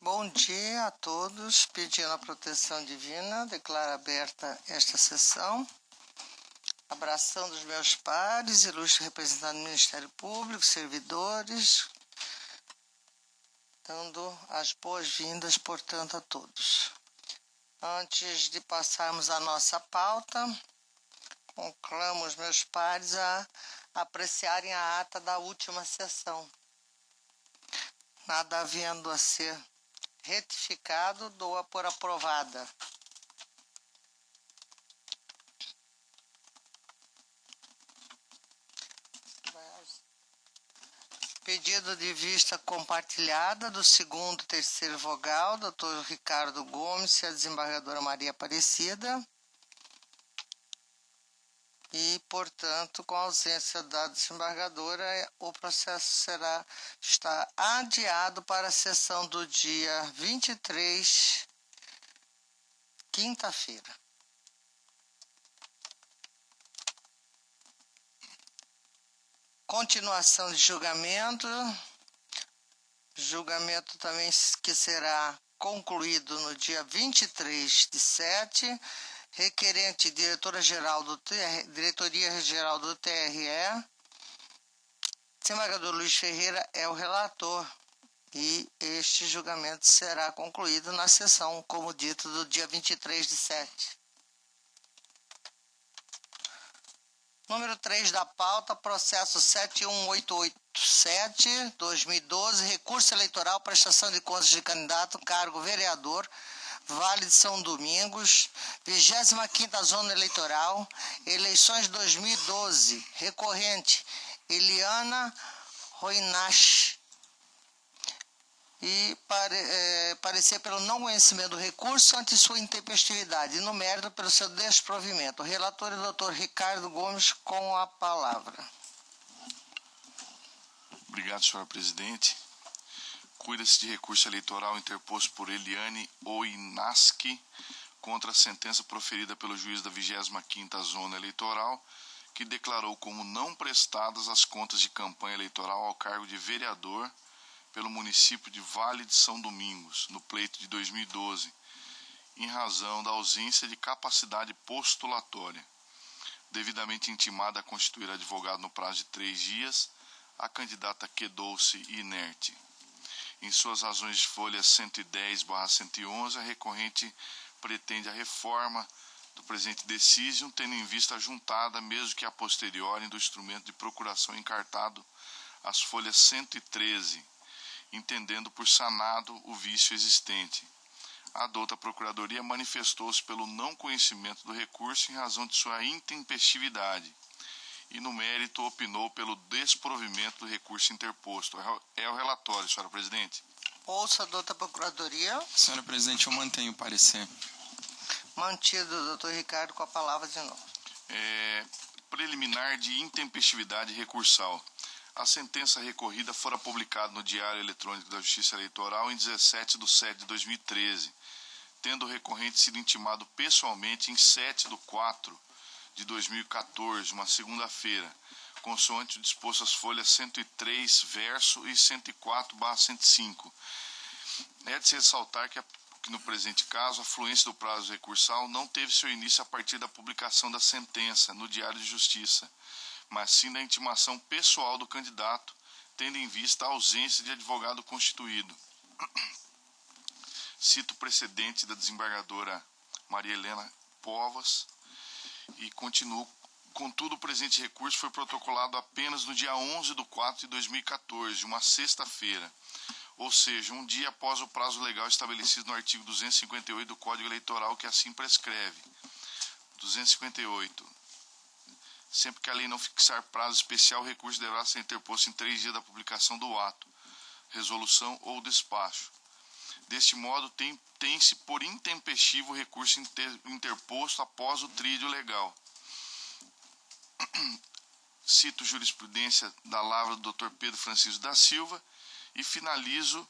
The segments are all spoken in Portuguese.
Bom dia a todos, pedindo a proteção divina, declaro aberta esta sessão, abraçando os meus pares, ilustres representantes do Ministério Público, servidores, dando as boas-vindas, portanto, a todos. Antes de passarmos à nossa pauta, conclamo os meus pares a apreciarem a ata da última sessão. Nada havendo a ser retificado, dou-a por aprovada. Pedido de vista compartilhada do segundo e terceiro vogal, Dr. Ricardo Gomes e a desembargadora Maria Aparecida. E, portanto, com a ausência da desembargadora, o processo está adiado para a sessão do dia 23, quinta-feira. Continuação de julgamento. Julgamento também que será concluído no dia 23/7. Requerente Diretoria-Geral do TRE, desembargador Luiz Ferreira é o relator e este julgamento será concluído na sessão, como dito, do dia 23/7. Número 3 da pauta, processo 71887-2012, recurso eleitoral, prestação de contas de candidato, cargo vereador, Vale de São Domingos, 25ª Zona Eleitoral, eleições 2012, recorrente Eliana Roinach, e parecer pelo não conhecimento do recurso ante sua intempestividade e no mérito pelo seu desprovimento. O relator é o Dr. Ricardo Gomes, com a palavra. Obrigado, senhora presidente. Cuida-se de recurso eleitoral interposto por Eliane Oinaski contra a sentença proferida pelo juiz da 25ª Zona Eleitoral, que declarou como não prestadas as contas de campanha eleitoral ao cargo de vereador pelo município de Vale de São Domingos, no pleito de 2012, em razão da ausência de capacidade postulatória. Devidamente intimada a constituir advogado no prazo de 3 dias, a candidata quedou-se inerte. Em suas razões de folha 110/111, a recorrente pretende a reforma do presente decísio, tendo em vista a juntada, mesmo que a posteriori, do instrumento de procuração encartado às folhas 113, entendendo por sanado o vício existente. A douta Procuradoria manifestou-se pelo não conhecimento do recurso em razão de sua intempestividade e, no mérito, opinou pelo desprovimento do recurso interposto. É o relatório, senhora presidente. Ouça a douta Procuradoria. Senhora presidente, eu mantenho o parecer. Mantido, doutor Ricardo, com a palavra de novo. Preliminar de intempestividade recursal. A sentença recorrida fora publicada no Diário Eletrônico da Justiça Eleitoral em 17/7/2013, tendo o recorrente sido intimado pessoalmente em 7/4/2014, uma segunda-feira, consoante o disposto às folhas 103 verso e 104/105. É de se ressaltar que no presente caso, a fluência do prazo recursal não teve seu início a partir da publicação da sentença no Diário de Justiça, mas sim da intimação pessoal do candidato, tendo em vista a ausência de advogado constituído. Cito o precedente da desembargadora Maria Helena Povas e continuo. Contudo, o presente recurso foi protocolado apenas no dia 11/4/2014, uma sexta-feira, ou seja, um dia após o prazo legal estabelecido no artigo 258 do Código Eleitoral, que assim prescreve. 258. Sempre que a lei não fixar prazo especial, o recurso deverá ser interposto em 3 dias da publicação do ato, resolução ou despacho. Deste modo, tem-se por intempestivo o recurso interposto após o trídio legal. Cito jurisprudência da lavra do Dr. Pedro Francisco da Silva e finalizo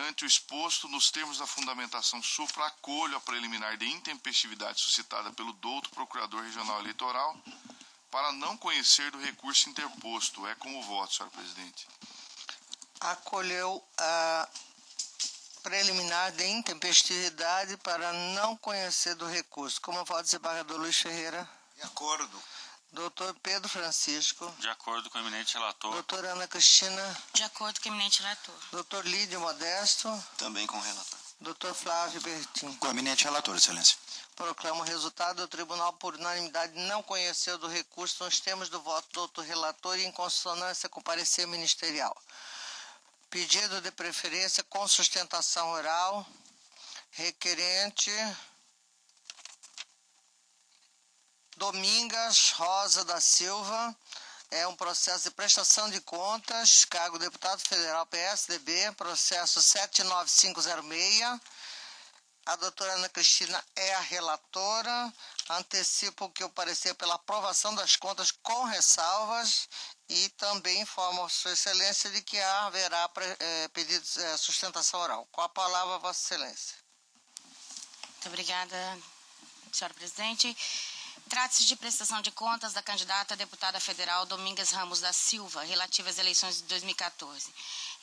ante o exposto, nos termos da fundamentação supra, acolho a preliminar de intempestividade suscitada pelo douto Procurador Regional Eleitoral para não conhecer do recurso interposto. É como voto, senhora presidente. Acolheu a preliminar de intempestividade para não conhecer do recurso. Como voto, desembargador Luiz Ferreira. De acordo. Doutor Pedro Francisco. De acordo com o eminente relator. Doutora Ana Cristina. De acordo com o eminente relator. Doutor Lídio Modesto. Também com o relator. Doutor Flávio Bertin. Com o eminente relator, excelência. Proclamo o resultado. O tribunal, por unanimidade, não conheceu do recurso nos termos do voto do doutor relator e em consonância com o parecer ministerial. Pedido de preferência com sustentação oral. Requerente Domingas Rosa da Silva. É um processo de prestação de contas, cargo deputado federal PSDB, processo 79506. A doutora Ana Cristina é a relatora. Antecipo que o parecer pela aprovação das contas com ressalvas e também informo Sua Excelência de que haverá pedido de sustentação oral. Com a palavra, Vossa Excelência. Muito obrigada, senhora presidente. Trata-se de prestação de contas da candidata a deputada federal Domingas Ramos da Silva, relativa às eleições de 2014.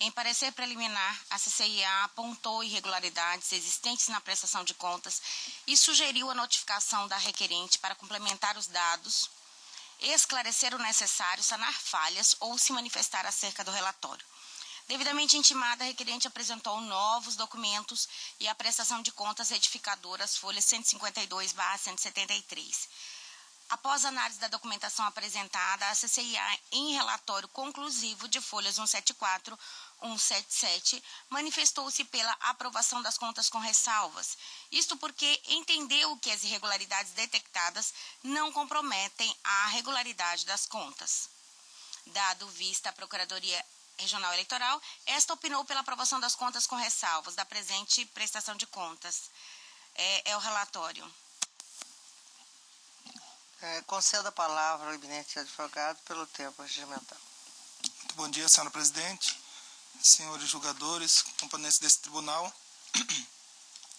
Em parecer preliminar, a CCIA apontou irregularidades existentes na prestação de contas e sugeriu a notificação da requerente para complementar os dados, esclarecer o necessário, sanar falhas ou se manifestar acerca do relatório. Devidamente intimada, a requerente apresentou novos documentos e a prestação de contas retificadora, as folhas 152/173. Após a análise da documentação apresentada, a CCIA, em relatório conclusivo de folhas 174, 177, manifestou-se pela aprovação das contas com ressalvas. Isto porque entendeu que as irregularidades detectadas não comprometem a regularidade das contas. Dado vista a Procuradoria Regional Eleitoral, esta opinou pela aprovação das contas com ressalvas da presente prestação de contas. É o relatório. Conceda a palavra ao eminente advogado pelo tempo regimental. Muito bom dia, senhora presidente, senhores julgadores, componentes desse tribunal.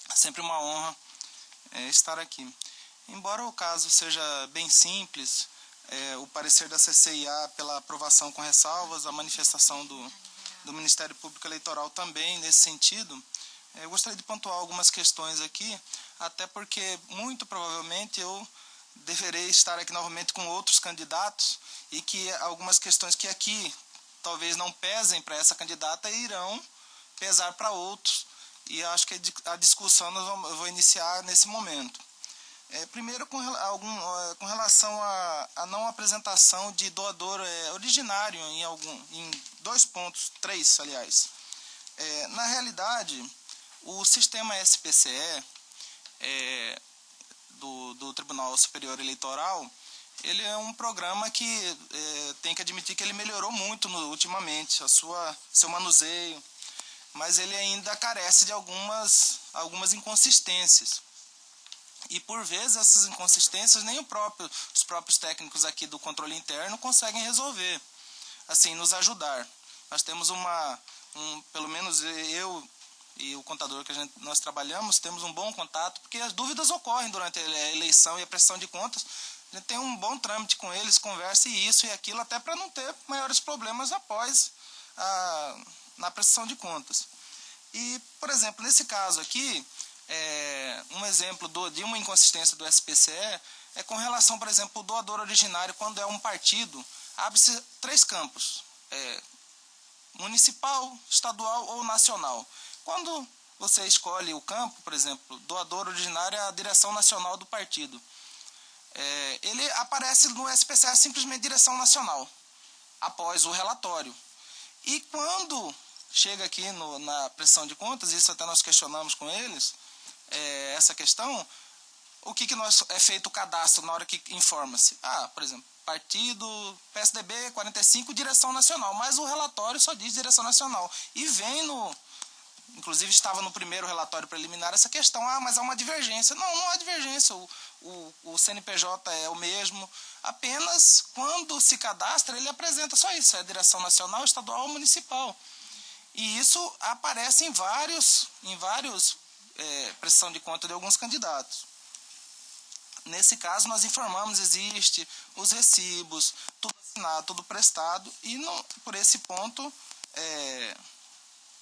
É sempre uma honra estar aqui. Embora o caso seja bem simples, o parecer da CCIA pela aprovação com ressalvas, a manifestação do Ministério Público Eleitoral também nesse sentido, eu gostaria de pontuar algumas questões aqui, até porque muito provavelmente eu deverei estar aqui novamente com outros candidatos e que algumas questões que aqui talvez não pesem para essa candidata irão pesar para outros, e acho que a discussão eu vou iniciar nesse momento. Primeiro, com relação à não apresentação de doador originário em 2 pontos, 3, aliás. Na realidade, o sistema SPCE do Tribunal Superior Eleitoral, ele é um programa que tem que admitir que ele melhorou muito ultimamente, seu manuseio, mas ele ainda carece de algumas inconsistências. E por vezes essas inconsistências nem os próprios técnicos aqui do controle interno conseguem resolver, assim, nos ajudar. Nós temos pelo menos eu e o contador que nós trabalhamos, temos um bom contato, porque as dúvidas ocorrem durante a eleição e a prestação de contas. A gente tem um bom trâmite com eles, conversa e isso e aquilo, até para não ter maiores problemas após na prestação de contas. E, por exemplo, nesse caso aqui, um exemplo de uma inconsistência do SPCE é com relação, por exemplo, ao doador originário, quando é um partido, abre-se 3 campos, municipal, estadual ou nacional. Quando você escolhe o campo, por exemplo, doador originário é a direção nacional do partido. Ele aparece no SPCE simplesmente direção nacional, após o relatório. E quando chega aqui na prestação de contas, isso até nós questionamos com eles, essa questão, o que é feito o cadastro na hora que informa-se? Por exemplo, partido PSDB 45, direção nacional, mas o relatório só diz direção nacional. E vem inclusive estava no primeiro relatório preliminar essa questão, mas há uma divergência. Não há divergência, o CNPJ é o mesmo, apenas quando se cadastra ele apresenta só isso, é direção nacional, estadual ou municipal. E isso aparece em vários prestação de conta de alguns candidatos. Nesse caso nós informamos, existe os recibos, tudo assinado, tudo prestado, e por esse ponto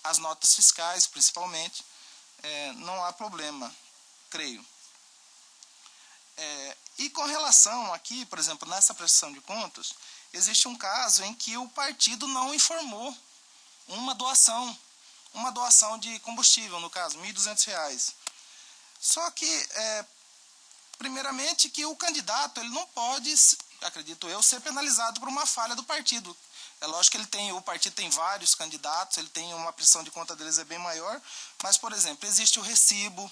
as notas fiscais, principalmente, não há problema, creio. E com relação aqui, por exemplo, nessa prestação de contas, existe um caso em que o partido não informou uma doação de combustível, no caso, R$ 1.200. Só que, primeiramente, que o candidato ele não pode, acredito eu, ser penalizado por uma falha do partido. É lógico que o partido tem vários candidatos, ele tem uma prestação de conta deles bem maior, mas, por exemplo, existe o recibo.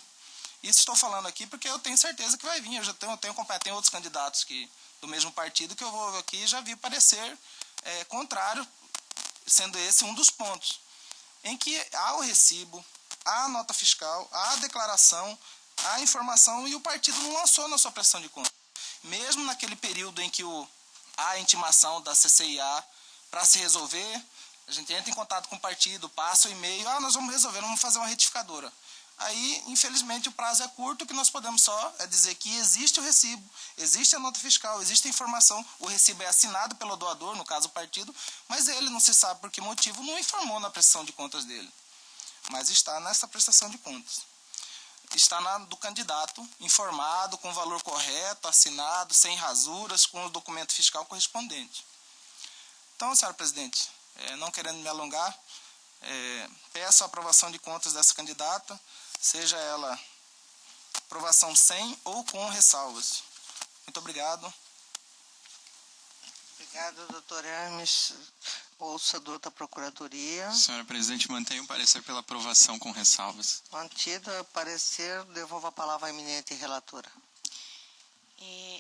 Isso estou falando aqui porque eu tenho certeza que vai vir. Eu já tenho acompanhado, tem outros candidatos do mesmo partido que eu vou aqui e já vi parecer contrário, sendo esse um dos pontos, em que há o recibo, há a nota fiscal, há a declaração, há a informação e o partido não lançou na sua prestação de contas. Mesmo naquele período em que há a intimação da CCIA para se resolver, a gente entra em contato com o partido, passa o e-mail, nós vamos resolver, vamos fazer uma retificadora. Aí, infelizmente, o prazo é curto, que nós podemos só dizer que existe o recibo, existe a nota fiscal, existe a informação, o recibo é assinado pelo doador, no caso o partido, mas ele não se sabe por que motivo não informou na prestação de contas dele. Mas está nessa prestação de contas. Está do candidato, informado, com o valor correto, assinado, sem rasuras, com o documento fiscal correspondente. Então, senhora presidente, não querendo me alongar, peço a aprovação de contas dessa candidata, seja ela aprovação sem ou com ressalvas. Muito obrigado. Obrigado, doutor Hermes. Ouça a doutora Procuradoria. Senhora presidente, mantenho o parecer pela aprovação com ressalvas. Mantido o parecer, devolvo a palavra à eminente relatora.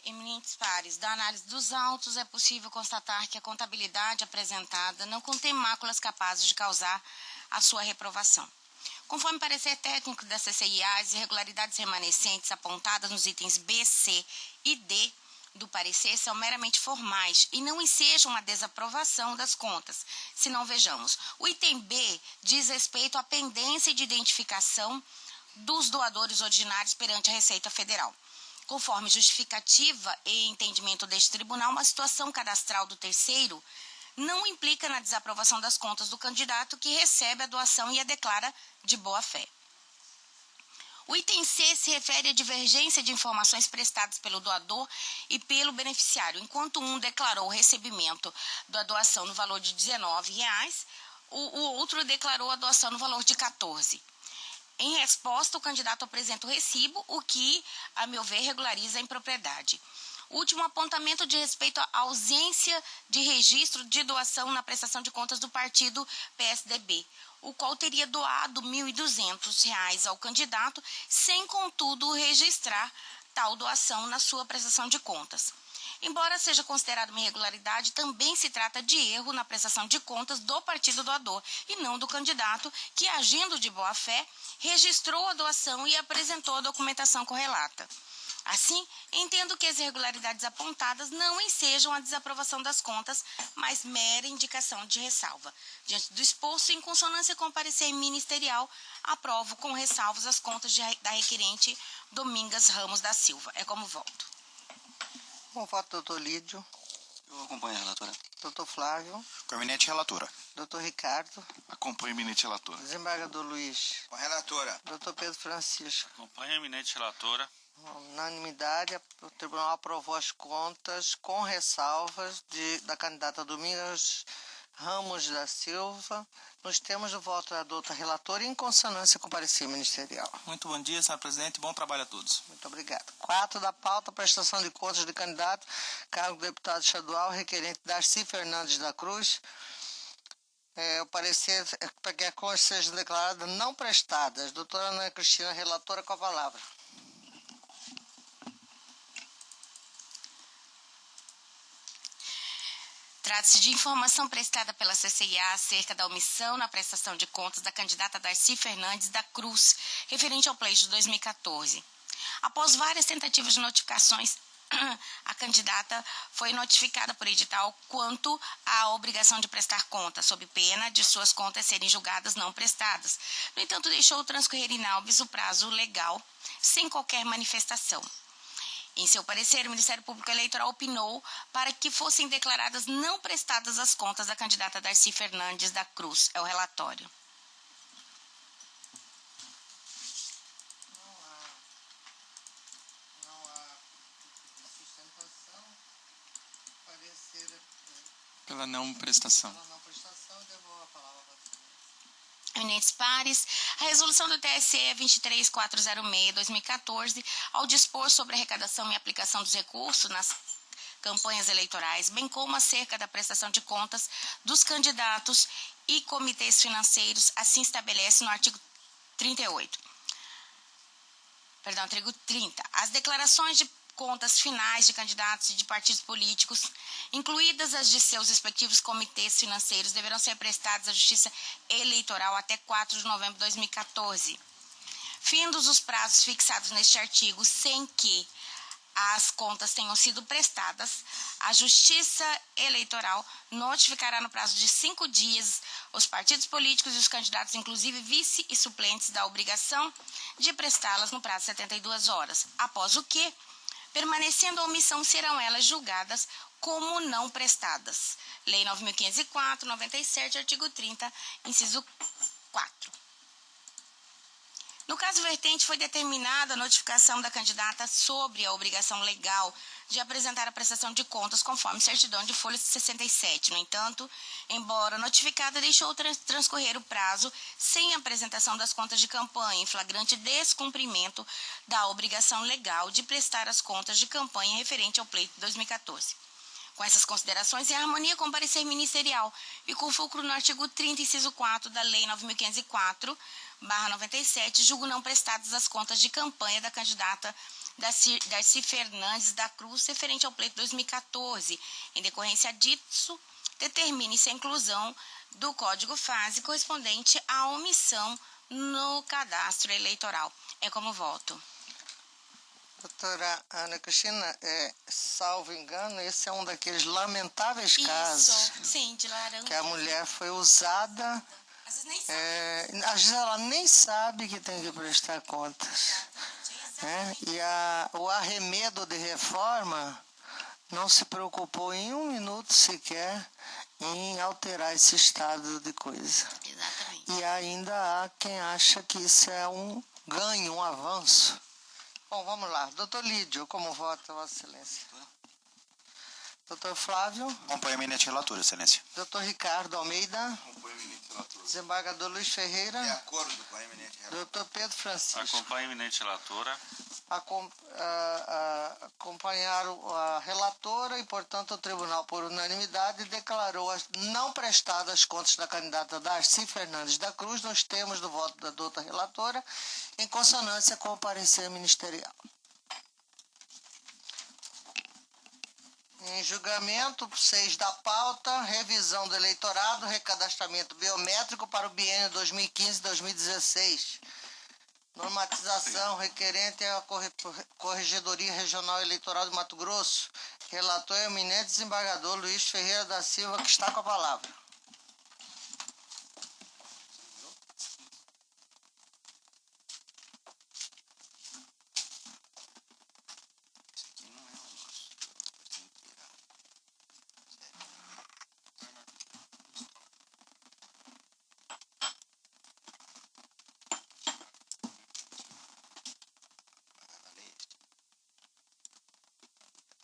Eminentes pares, da análise dos autos, é possível constatar que a contabilidade apresentada não contém máculas capazes de causar a sua reprovação. Conforme parecer técnico da CCIA, as irregularidades remanescentes apontadas nos itens B, C e D do parecer são meramente formais e não ensejam a desaprovação das contas. Se não, vejamos. O item B diz respeito à pendência de identificação dos doadores ordinários perante a Receita Federal. Conforme justificativa e entendimento deste tribunal, uma situação cadastral do terceiro não implica na desaprovação das contas do candidato que recebe a doação e a declara de boa-fé. O item C se refere à divergência de informações prestadas pelo doador e pelo beneficiário. Enquanto um declarou o recebimento da doação no valor de R$ 19,00, o outro declarou a doação no valor de R$ 14,00. Em resposta, o candidato apresenta o recibo, o que, a meu ver, regulariza a impropriedade. Último apontamento de respeito à ausência de registro de doação na prestação de contas do partido PSDB, o qual teria doado R$ 1.200 ao candidato, sem, contudo, registrar tal doação na sua prestação de contas. Embora seja considerada uma irregularidade, também se trata de erro na prestação de contas do partido doador e não do candidato que, agindo de boa-fé, registrou a doação e apresentou a documentação correlata. Assim, entendo que as irregularidades apontadas não ensejam a desaprovação das contas, mas mera indicação de ressalva. Diante do exposto, em consonância com o parecer ministerial, aprovo com ressalvas as contas da requerente Domingas Ramos da Silva. É como voto. Com voto, doutor Lídio. Eu acompanho a relatora. Doutor Flávio. Com a eminente relatora. Doutor Ricardo. Acompanho a eminente relatora. Desembargador Luiz. Com a relatora. Doutor Pedro Francisco. Acompanho a eminente relatora. Unanimidade, o tribunal aprovou as contas com ressalvas da candidata Domingas Ramos da Silva. Nos termos do voto da doutora relatora em consonância com o parecer ministerial. Muito bom dia, senhora presidente. Bom trabalho a todos. Muito obrigado. 4 da pauta, prestação de contas de candidato, cargo de deputado estadual, requerente Darcy Fernandes da Cruz. O parecer para que a conta seja declarada não prestadas. Doutora Ana Cristina, relatora, com a palavra. Trata-se de informação prestada pela CCIA acerca da omissão na prestação de contas da candidata Darcy Fernandes da Cruz, referente ao pleito de 2014. Após várias tentativas de notificações, a candidata foi notificada por edital quanto à obrigação de prestar conta, sob pena de suas contas serem julgadas não prestadas. No entanto, deixou transcorrer inalbis o prazo legal, sem qualquer manifestação. Em seu parecer, o Ministério Público Eleitoral opinou para que fossem declaradas não prestadas as contas da candidata Darcy Fernandes da Cruz. É o relatório. Pela não prestação. Eminentes pares, a resolução do TSE 23406/2014, ao dispor sobre a arrecadação e aplicação dos recursos nas campanhas eleitorais, bem como acerca da prestação de contas dos candidatos e comitês financeiros, assim estabelece no artigo 30. As declarações de contas finais de candidatos e de partidos políticos, incluídas as de seus respectivos comitês financeiros, deverão ser prestadas à Justiça Eleitoral até 4 de novembro de 2014. Findos os prazos fixados neste artigo, sem que as contas tenham sido prestadas, a Justiça Eleitoral notificará no prazo de 5 dias os partidos políticos e os candidatos, inclusive vice e suplentes, da obrigação de prestá-las no prazo de 72 horas, após o que, permanecendo a omissão, serão elas julgadas como não prestadas. Lei 9.504, 97, artigo 30, inciso 4. No caso vertente, foi determinada a notificação da candidata sobre a obrigação legal de apresentar a prestação de contas conforme certidão de folha 67. No entanto, embora notificada, deixou transcorrer o prazo sem apresentação das contas de campanha, em flagrante descumprimento da obrigação legal de prestar as contas de campanha referente ao pleito de 2014. Com essas considerações, em harmonia com o parecer ministerial e com fulcro no artigo 30, inciso 4 da Lei 9.504/97, julgo não prestadas as contas de campanha da candidata Darcy Fernandes da Cruz referente ao pleito 2014. Em decorrência disso, determine-se a inclusão do Código FASE correspondente à omissão no cadastro eleitoral. É como voto. Doutora Ana Cristina, salvo engano, esse é um daqueles lamentáveis casos. Isso, sim, de laranja. Que a mulher foi usada, Às vezes nem sabe. às vezes ela nem sabe que tem que prestar contas. E o arremedo de reforma não se preocupou em um minuto sequer em alterar esse estado de coisa. Exatamente. E ainda há quem acha que isso é um ganho, um avanço. Bom, vamos lá. Doutor Lídio, como vota, Vossa Excelência? Doutor Flávio? Acompanho a eminente relatora, Excelência. Doutor Ricardo Almeida? Acompanho a eminente relatora. Desembargador Luiz Ferreira? De acordo com a eminente relatora. Doutor Pedro Francisco? Acompanho a eminente relatora. Acompanharam a relatora e, portanto, o tribunal, por unanimidade, declarou as não prestadas as contas da candidata Darcy Fernandes da Cruz nos termos do voto da doutora relatora, em consonância com o parecer ministerial. Em julgamento, 6 da pauta, revisão do eleitorado, recadastramento biométrico para o biênio 2015-2016. Normatização requerente à Corregedoria Regional Eleitoral de Mato Grosso. Relator é o eminente desembargador Luiz Ferreira da Silva, que está com a palavra.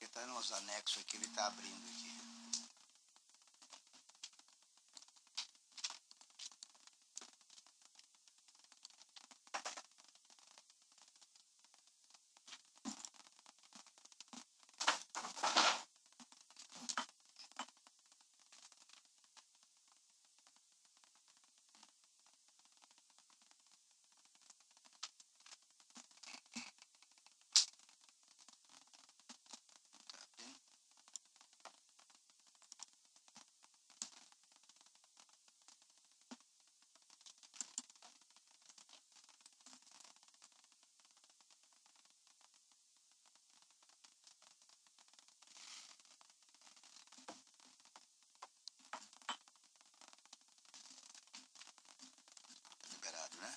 Está nos anexos aqui, ele está abrindo aqui. Liberado, né?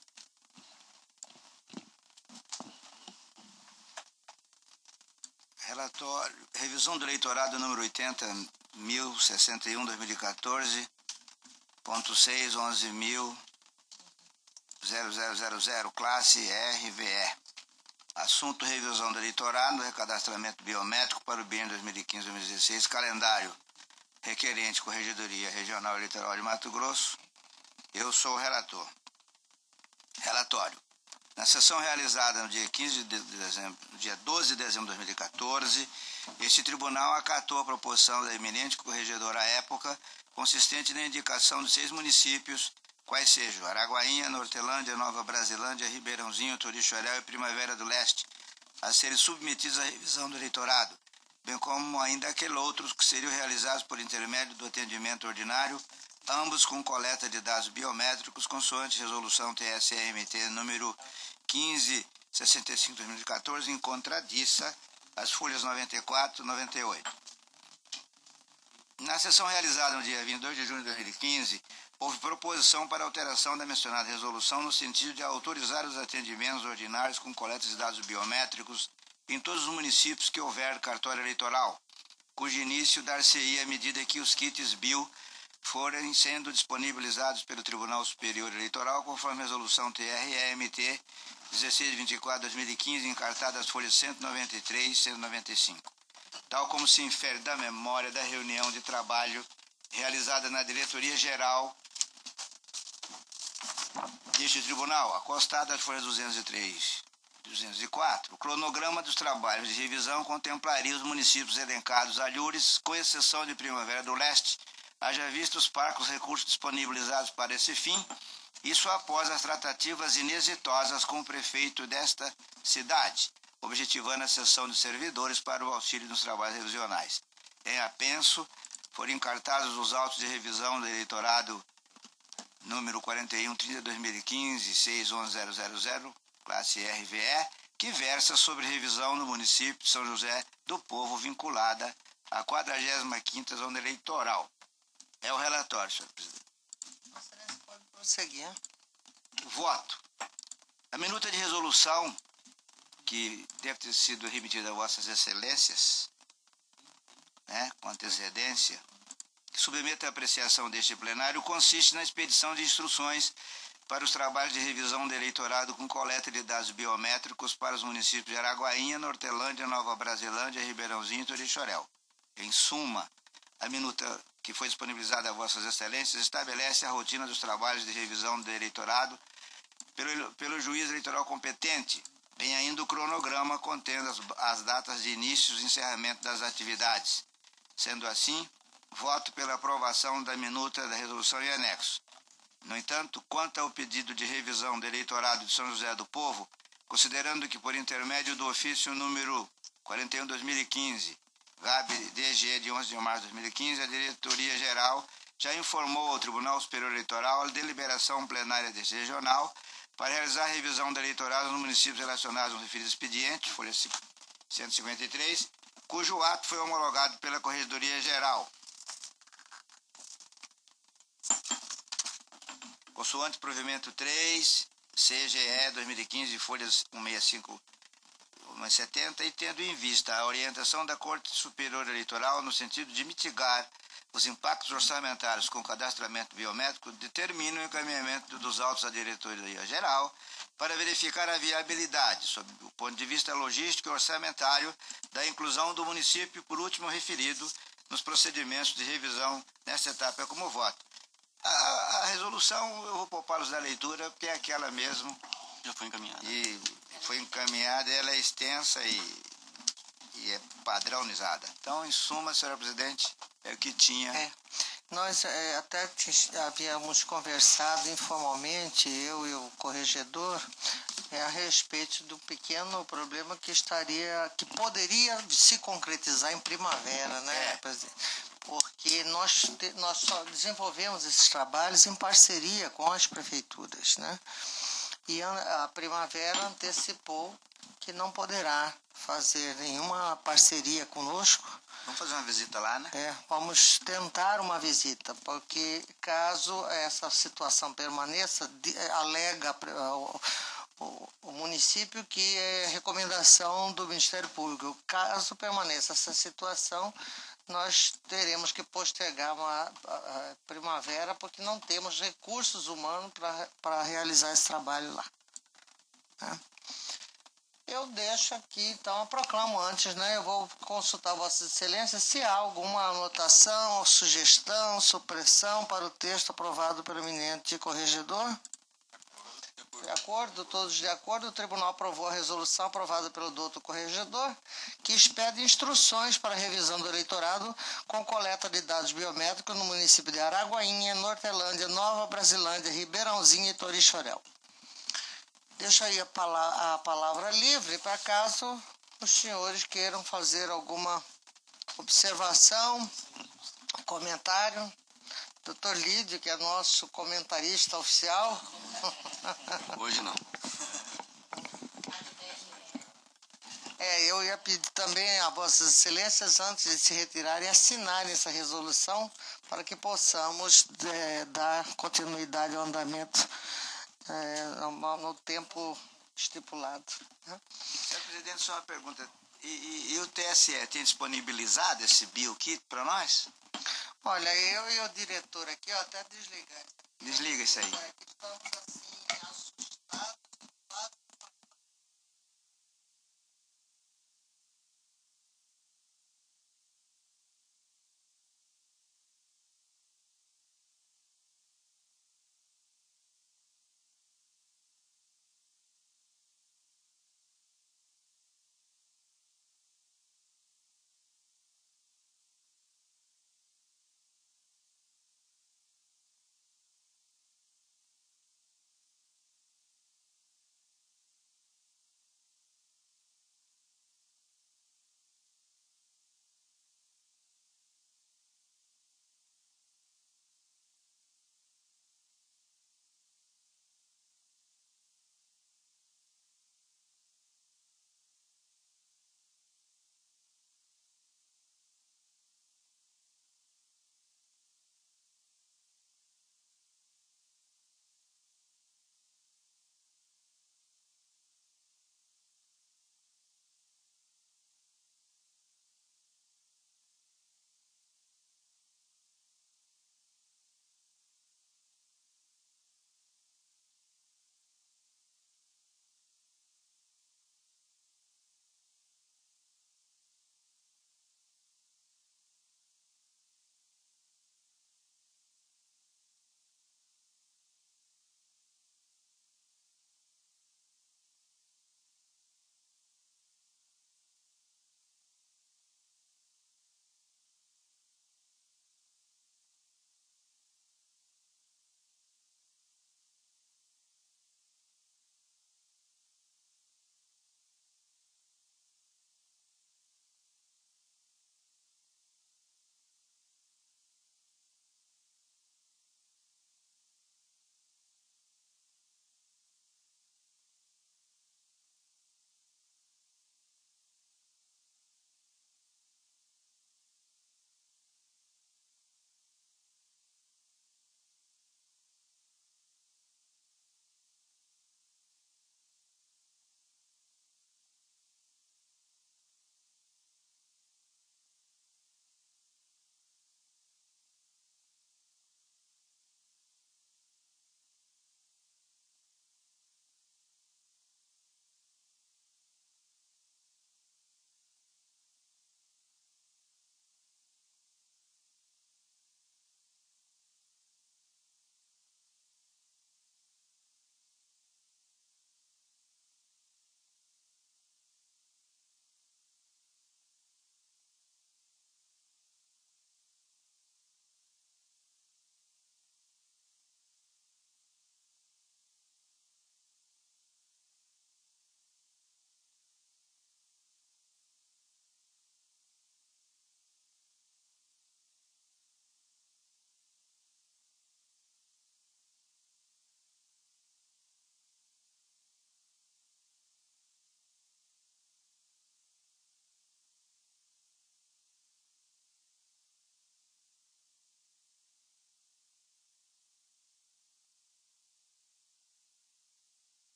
Relatório, revisão do eleitorado número 80.061/2014, ponto 6, 11.0000, classe RVE. Assunto: revisão do eleitorado, recadastramento biométrico para o biênio 2015-2016, calendário. requerente Corregedoria Regional Eleitoral de Mato Grosso, eu sou o relator. Relatório. Na sessão realizada no dia 12 de dezembro de 2014, este tribunal acatou a proposição da eminente corregedora à época, consistente na indicação de 6 municípios, quais sejam Araguainha, Nortelândia, Nova Brasilândia, Ribeirãozinho, Torixoréu e Primavera do Leste, a serem submetidos à revisão do eleitorado, bem como ainda aqueles outros que seriam realizados por intermédio do atendimento ordinário, ambos com coleta de dados biométricos, consoante resolução TSE-MT número 1565/2014, em contradiça às folhas 94 e 98. Na sessão realizada no dia 22 de junho de 2015, houve proposição para alteração da mencionada resolução no sentido de autorizar os atendimentos ordinários com coleta de dados biométricos em todos os municípios que houver cartório eleitoral, cujo início dar-se-ia à medida que os kits bio forem sendo disponibilizados pelo Tribunal Superior Eleitoral, conforme a resolução TRE-MT 1624/2015, encartada as folhas 193 e 195. Tal como se infere da memória da reunião de trabalho realizada na Diretoria Geral deste Tribunal, acostada às folhas 203 e 204. O cronograma dos trabalhos de revisão contemplaria os municípios elencados alhures, com exceção de Primavera do Leste, haja visto os parcos recursos disponibilizados para esse fim, isso após as tratativas inexitosas com o prefeito desta cidade, objetivando a cessão de servidores para o auxílio nos trabalhos revisionais. Em apenso, foram encartados os autos de revisão do eleitorado número 4130/2015, 611000, classe RVE, que versa sobre revisão no município de São José do Povo, vinculada à 45ª Zona Eleitoral. É o relatório, senhor presidente. Excelência, pode prosseguir. Voto. A minuta de resolução, que deve ter sido remetida a vossas excelências, com antecedência, que submete à apreciação deste plenário, consiste na expedição de instruções para os trabalhos de revisão do eleitorado com coleta de dados biométricos para os municípios de Araguainha, Nortelândia, Nova Brasilândia, Ribeirãozinho e Torixoréu. Em suma, a minuta que foi disponibilizada a vossas excelências estabelece a rotina dos trabalhos de revisão do eleitorado pelo juiz eleitoral competente, bem ainda o cronograma contendo as datas de início e encerramento das atividades. Sendo assim, voto pela aprovação da minuta da resolução e anexo. No entanto, quanto ao pedido de revisão do eleitorado de São José do Povo, considerando que por intermédio do ofício número 41/2015, GAB-DG de 11 de março de 2015, a Diretoria Geral já informou ao Tribunal Superior Eleitoral a deliberação plenária deste regional para realizar a revisão do eleitorado nos municípios relacionados no referido expediente, folha 153, cujo ato foi homologado pela Corregedoria Geral. Consoante provimento 3, CGE 2015, folhas 165 e 170, e tendo em vista a orientação da Corte Superior Eleitoral no sentido de mitigar os impactos orçamentários com cadastramento biométrico, determina o encaminhamento dos autos à Diretoria Geral para verificar a viabilidade, sob o ponto de vista logístico e orçamentário, da inclusão do município, por último referido, nos procedimentos de revisão nesta etapa. É como voto. A resolução, eu vou poupá-los da leitura, porque é aquela mesmo. Já foi encaminhada. E foi encaminhada, ela é extensa e é padronizada. Então, em suma, senhora presidente, é o que tinha. Nós até havíamos conversado informalmente, eu e o corregedor, a respeito do pequeno problema que poderia se concretizar em primavera, né, presidente? Porque nós só desenvolvemos esses trabalhos em parceria com as prefeituras, né? E a primavera antecipou que não poderá fazer nenhuma parceria conosco. Vamos fazer uma visita lá, né? Vamos tentar uma visita, porque caso essa situação permaneça, alega o município que é recomendação do Ministério Público. Caso permaneça essa situação, nós teremos que postergar a primavera, porque não temos recursos humanos para realizar esse trabalho lá. Eu deixo aqui, então, eu proclamo antes, né? Eu vou consultar Vossa Excelência se há alguma anotação, sugestão, supressão para o texto aprovado pelo eminente corregedor. De acordo, todos de acordo, o tribunal aprovou a resolução aprovada pelo doutor corregedor, que expede instruções para a revisão do eleitorado com coleta de dados biométricos no município de Araguainha, Nortelândia, Nova Brasilândia, Ribeirãozinho e Torixoréu. Deixo aí a palavra livre para caso os senhores queiram fazer alguma observação, comentário. Doutor Lídio, que é nosso comentarista oficial. Hoje não. Eu ia pedir também a Vossas Excelências, antes de se retirarem, assinarem essa resolução para que possamos dar continuidade ao andamento no tempo estipulado. Né? Senhor presidente, só uma pergunta. E o TSE tem disponibilizado esse BioKit para nós? Olha, eu e o diretor aqui, ó, até desligar. Desliga isso aí. Estamos assim, assustados.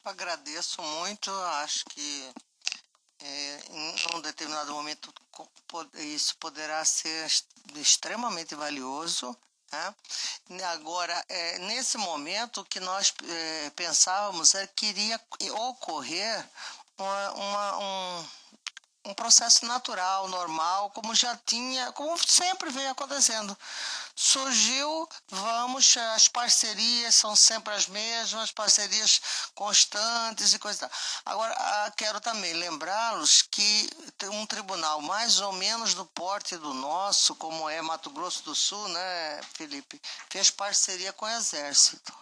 Agradeço muito, acho que em um determinado momento isso poderá ser extremamente valioso. Né? Agora, nesse momento, o que nós pensávamos é que iria ocorrer um processo natural, normal, como sempre vem acontecendo. Surgiu, as parcerias são sempre as mesmas, parcerias constantes e coisa e tal. Agora, quero também lembrá-los que tem um tribunal mais ou menos do porte do nosso, como é Mato Grosso do Sul, né, Felipe, fez parceria com o Exército.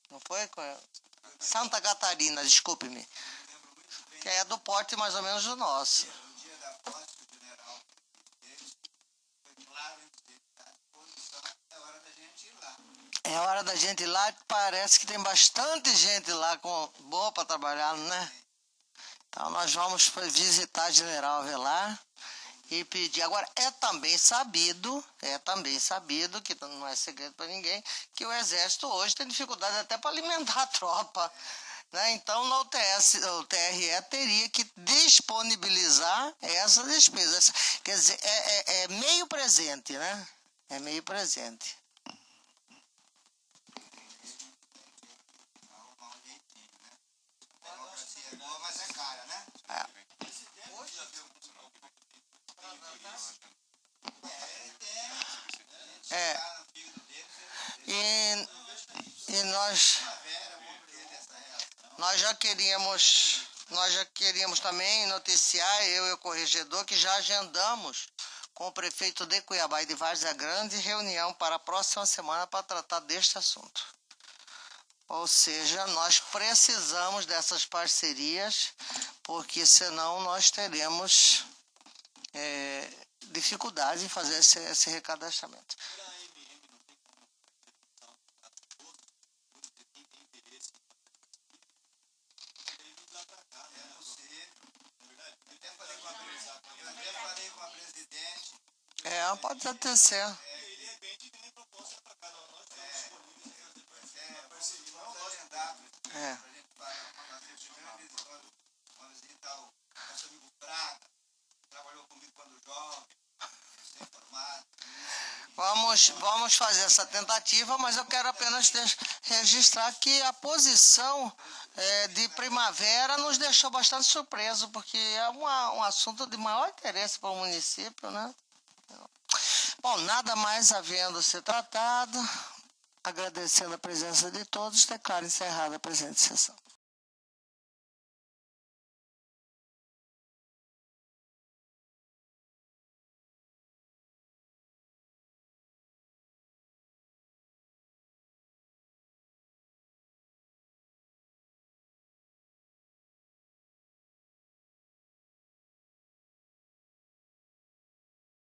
Não foi? Santa Catarina, desculpe-me. Que é do porte mais ou menos do nosso. No dia da posse do general deles, foi claro à disposição, é hora da gente ir lá. É hora da gente ir lá, parece que tem bastante gente lá boa para trabalhar, né? Então nós vamos visitar General Avelar e pedir. Agora, é também sabido, que não é segredo para ninguém, que o Exército hoje tem dificuldade até para alimentar a tropa. Né? Então, o TRE teria que disponibilizar essa despesa. Quer dizer, é meio presente, né? É meio presente. Arrumar um jeitinho, né? Democracia é boa, mas é cara, né? E nós já queríamos também noticiar, eu e o corregedor, que já agendamos com o prefeito de Cuiabá e de Várzea Grande reunião para a próxima semana para tratar deste assunto. Ou seja, nós precisamos dessas parcerias, porque senão nós teremos dificuldade em fazer esse recadastramento. Pode até ser. Vamos fazer essa tentativa, mas eu quero apenas registrar que a posição de Primavera nos deixou bastante surpreso, porque é um assunto de maior interesse para o município, né? Bom, nada mais havendo ser tratado, agradecendo a presença de todos, declaro encerrada a presente sessão.